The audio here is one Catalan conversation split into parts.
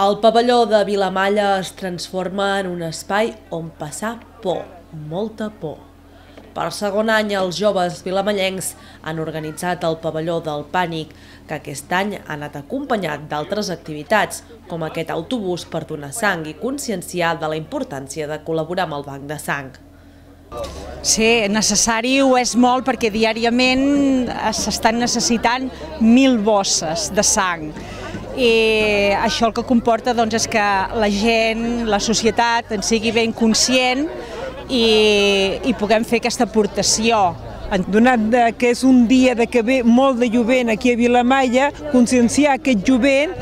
El pavelló de Vilamalla es transforma en un espai on passar por, molta por. Per segon any, els joves vilamallencs han organitzat el pavelló del pànic, que aquest any ha anat acompanyat d'altres activitats, com aquest autobús per donar sang i conscienciar de la importància de col·laborar amb el banc de sang. Sí, necessari ho és molt perquè diàriament s'estan necessitant 1.000 bosses de sang. I això el que comporta és que la gent, la societat, en sigui ben conscient i puguem fer aquesta aportació. Donat que és un dia que ve molt de jovent aquí a Vilamalla, conscienciar aquest jovent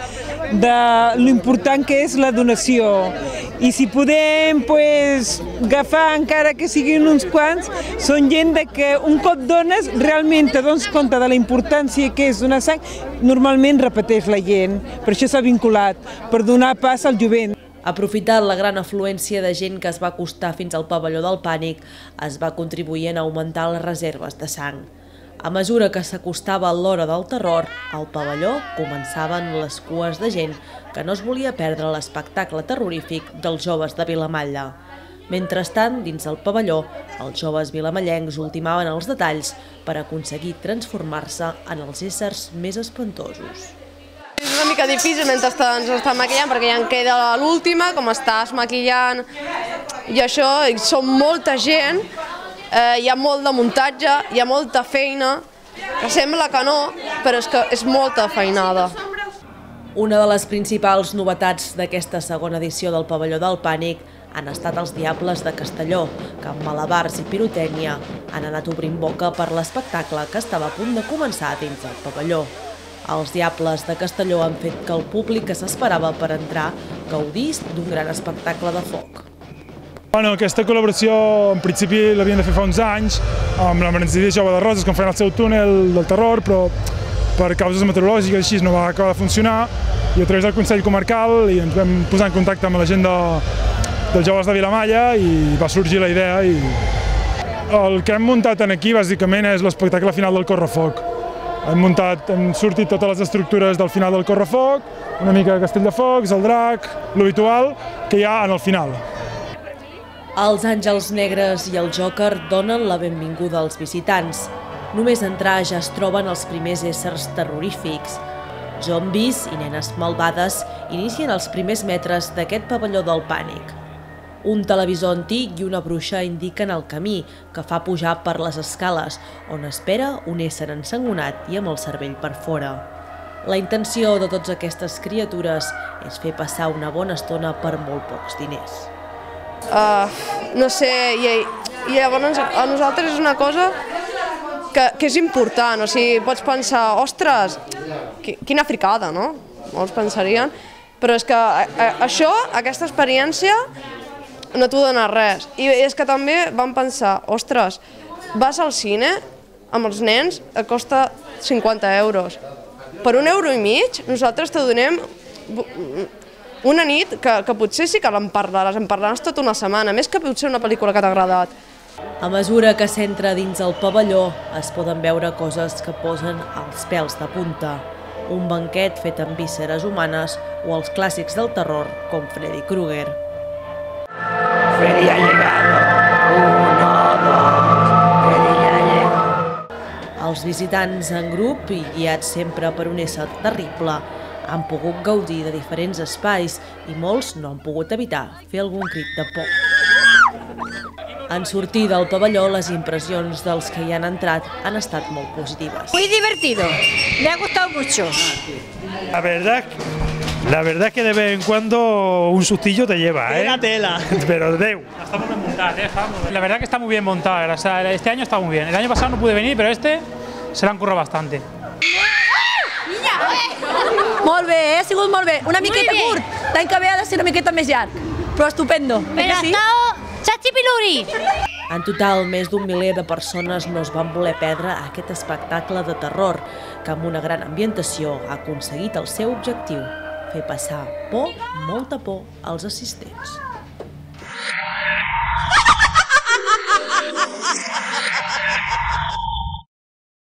de l'important que és la donació. I si podem agafar, encara que siguin uns quants, són gent que un cop dones, realment te dones compte de la importància que és donar sang, normalment repeteix la gent. Per això s'ha vinculat, per donar pas al jovent. Aprofitant la gran afluència de gent que es va acostar fins al pavelló del pànic, es va contribuir a augmentar les reserves de sang. A mesura que s'acostava l'hora del terror, al pavelló començaven les cues de gent que no es volia perdre l'espectacle terrorífic dels joves de Vilamalla. Mentrestant, dins el pavelló, els joves vilamallencs ultimaven els detalls per aconseguir transformar-se en els éssers més espantosos. És una mica difícil mentre ens estan maquillant perquè ja en queda l'última, com estàs maquillant i això, som molta gent, hi ha molt de muntatge, hi ha molta feina, que sembla que no, però és que és molta feinada. Una de les principals novetats d'aquesta segona edició del Pavelló del Pànic han estat els Diables de Castelló, que amb malabars i pirotècnia han anat obrint boca per l'espectacle que estava a punt de començar dins del pavelló. Els Diables de Castelló han fet que el públic que s'esperava per entrar gaudís d'un gran espectacle de foc. Aquesta col·laboració en principi l'havien de fer fa uns anys amb la Merenceria Jove de Roses, que feien el seu túnel del terror, però per causes meteorològiques així no va acabar de funcionar i a través del Consell Comarcal ens vam posar en contacte amb la gent dels joves de Vilamalla i va sorgir la idea. El que hem muntat aquí bàsicament és l'espectacle final del Correfoc. Hem sortit totes les estructures del final del Correfoc, una mica de Castell de Focs, el drac, l'habitual que hi ha en el final. Els Àngels Negres i el Joker donen la benvinguda als visitants. Només entrar ja es troben els primers éssers terrorífics. Zombis i nenes malvades inicien els primers metres d'aquest pavelló del pànic. Un televisor antic i una bruixa indiquen el camí que fa pujar per les escales, on espera un ésser ensangonat i amb el cervell per fora. La intenció de totes aquestes criatures és fer passar una bona estona per molt pocs diners. No sé, i llavors a nosaltres és una cosa que és important, o sigui, pots pensar, ostres, quina fricada, no? Molts pensarien, però és que això, aquesta experiència, no t'ho dona res. I és que també vam pensar, ostres, vas al cine amb els nens, et costa 50 euros. Per €1,50 nosaltres te donem una nit que potser sí que en parlaràs tota una setmana, més que potser una pel·lícula que t'ha agradat. A mesura que s'entra dins el pavelló, es poden veure coses que posen els pèls de punta. Un banquet fet amb vísceres humanes o els clàssics del terror com Freddy Krueger. Freddy ha llegado. 1, 2, Freddy ha llegado. Els visitants en grup i guiats sempre per un ésser terrible han pogut gaudir de diferents espais i molts no han pogut evitar fer algun crit de por. En sortir del pavelló, les impressions dels que hi han entrat han estat molt positives. Muy divertido, me ha gustado mucho. La verdad es que de vez en cuando un sustillo te lleva, ¿eh? Tela, tela. Pero Deu. Está muy bien montada, la verdad que está muy bien montada, o sea, este año está muy bien. El año pasado no pude venir, pero este se la han currado bastante. Molt bé, ha sigut molt bé. Una miqueta curt, l'any que ve ha de ser una miqueta més llarg, però estupendo. Però ha estado chachipiluri. En total, més d'un miler de persones no es van voler perdre aquest espectacle de terror, que amb una gran ambientació ha aconseguit el seu objectiu, fer passar por, molta por, als assistents.